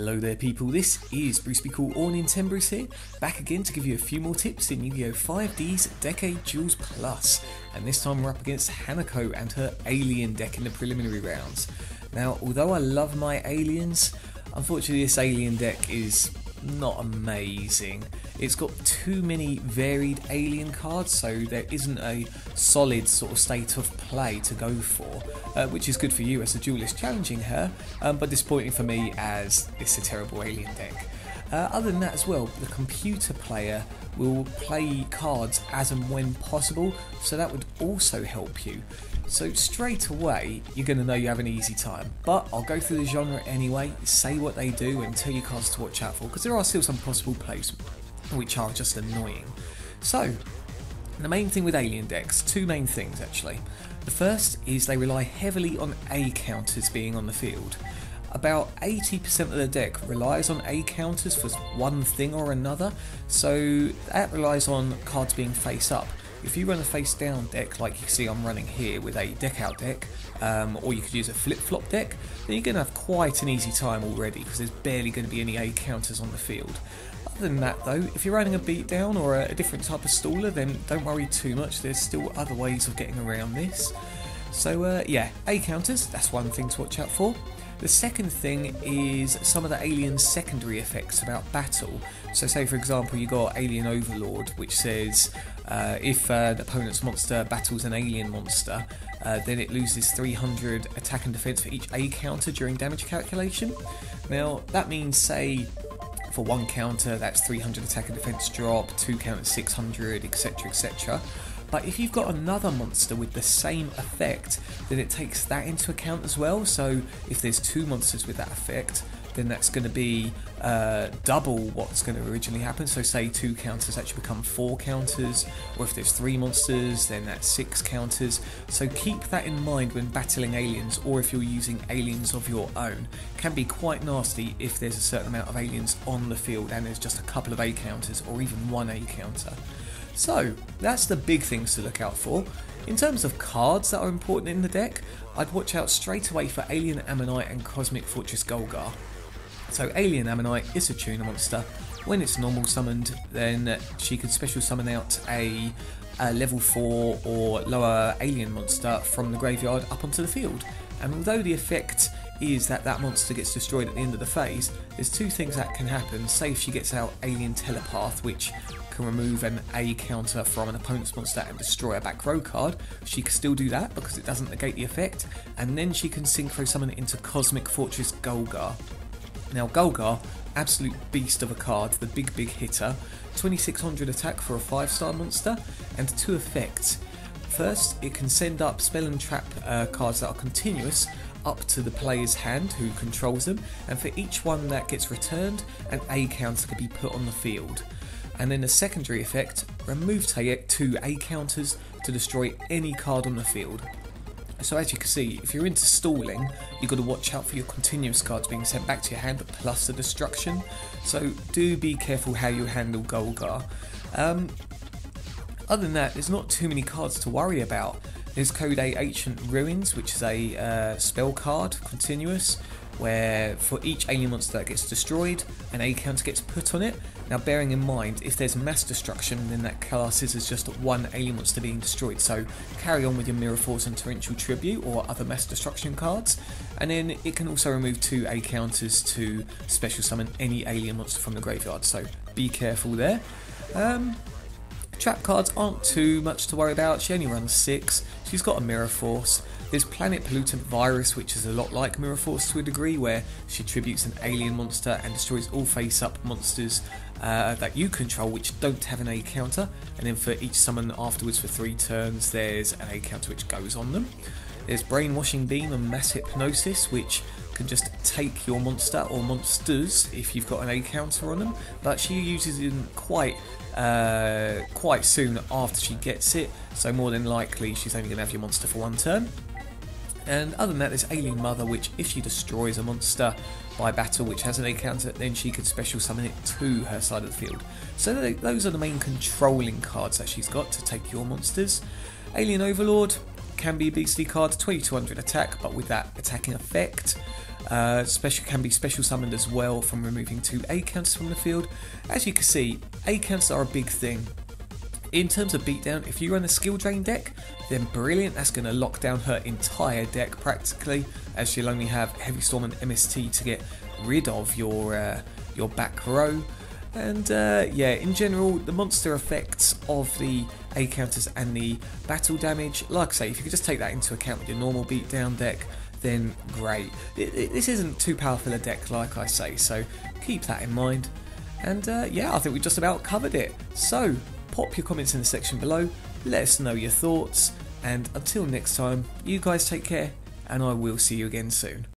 Hello there people, this is Bruce or nintenbruce here, back again to give you a few more tips in Yu-Gi-Oh! 5D's Decade Duels Plus, and this time we're up against Hanako and her alien deck in the preliminary rounds. Now, although I love my aliens, unfortunately this alien deck is not amazing. It's got too many varied alien cards, so there isn't a solid sort of state of play to go for, which is good for you as a duelist challenging her, but disappointing for me as it's a terrible alien deck. Other than that as well, the computer player will play cards as and when possible, so that would also help you. So straight away you're going to know you have an easy time, but I'll go through the genre anyway, say what they do and tell you cards to watch out for, because there are still some possible plays which are just annoying. So the main thing with alien decks, two main things actually. The first is they rely heavily on A counters being on the field. About 80% of the deck relies on A counters for one thing or another, so that relies on cards being face up. If you run a face down deck like you see I'm running here with a deck out deck, or you could use a flip flop deck, then you're going to have quite an easy time already because there's barely going to be any A counters on the field. Other than that though, if you're running a beatdown or a different type of staller, then don't worry too much, there's still other ways of getting around this. So yeah, A counters, that's one thing to watch out for. The second thing is some of the alien secondary effects about battle. So say for example you got Alien Overlord, which says if an opponent's monster battles an alien monster, then it loses 300 attack and defense for each A counter during damage calculation. Now that means, say for one counter that's 300 attack and defense drop, two counters 600, etc, etc. But if you've got another monster with the same effect, then it takes that into account as well. So if there's two monsters with that effect, then that's going to be double what's going to originally happen. So say two counters actually become four counters, or if there's three monsters, then that's six counters. So keep that in mind when battling aliens, or if you're using aliens of your own. It can be quite nasty if there's a certain amount of aliens on the field and there's just a couple of A counters, or even one A counter. So that's the big things to look out for. In terms of cards that are important in the deck, I'd watch out straight away for Alien Ammonite and Cosmic Fortress Gol'gar. So Alien Ammonite is a tuner monster. When it's normal summoned, then she can special summon out a level 4 or lower alien monster from the graveyard up onto the field. And although the effect is that that monster gets destroyed at the end of the phase, there's two things that can happen. Say if she gets out Alien Telepath, which can remove an A counter from an opponent's monster and destroy a back row card, she can still do that because it doesn't negate the effect, and then she can synchro summon it into Cosmic Fortress Gol'gar. Now Gol'gar, absolute beast of a card, the big hitter, 2600 attack for a 5-star monster, and two effects. First, it can send up spell and trap cards that are continuous up to the player's hand who controls them, and for each one that gets returned, an A counter can be put on the field. And then the secondary effect, remove two A counters to destroy any card on the field. So as you can see, if you're into stalling, you've got to watch out for your continuous cards being sent back to your hand plus the destruction. So do be careful how you handle Gol'gar. Other than that, there's not too many cards to worry about. There's Code A Ancient Ruins, which is a spell card, continuous, where for each alien monster that gets destroyed, an A counter gets put on it. Now bearing in mind, if there's mass destruction, then that classes as just one alien monster being destroyed, so carry on with your Mirror Force and Torrential Tribute or other mass destruction cards, and then it can also remove two A counters to special summon any alien monster from the graveyard, so be careful there. Trap cards aren't too much to worry about, she only runs 6, she's got a Mirror Force. There's Planet Pollutant Virus, which is a lot like Mirror Force to a degree, where she tributes an alien monster and destroys all face-up monsters that you control which don't have an A counter, and then for each summon afterwards for 3 turns there's an A counter which goes on them. There's Brainwashing Beam and Mass Hypnosis, which can just take your monster or monsters if you've got an A counter on them, but she uses them quite soon after she gets it, so more than likely she's only going to have your monster for 1 turn. And other than that, there's Alien Mother, which if she destroys a monster by battle which has an A counter, then she could special summon it to her side of the field. So those are the main controlling cards that she's got to take your monsters. Alien Overlord can be a beastly card, 2200 attack, but with that attacking effect. Special can be special summoned as well from removing 2 A counters from the field. As you can see, A counters are a big thing. In terms of beatdown, if you run a skill drain deck, then brilliant, that's going to lock down her entire deck practically, as she'll only have Heavy Storm and MST to get rid of your back row. And yeah, in general, the monster effects of the A counters and the battle damage, like I say, if you could just take that into account with your normal beatdown deck, then great. This isn't too powerful a deck, like I say, so keep that in mind. And yeah, I think we just about covered it. So pop your comments in the section below, let us know your thoughts, and until next time, you guys take care, and I will see you again soon.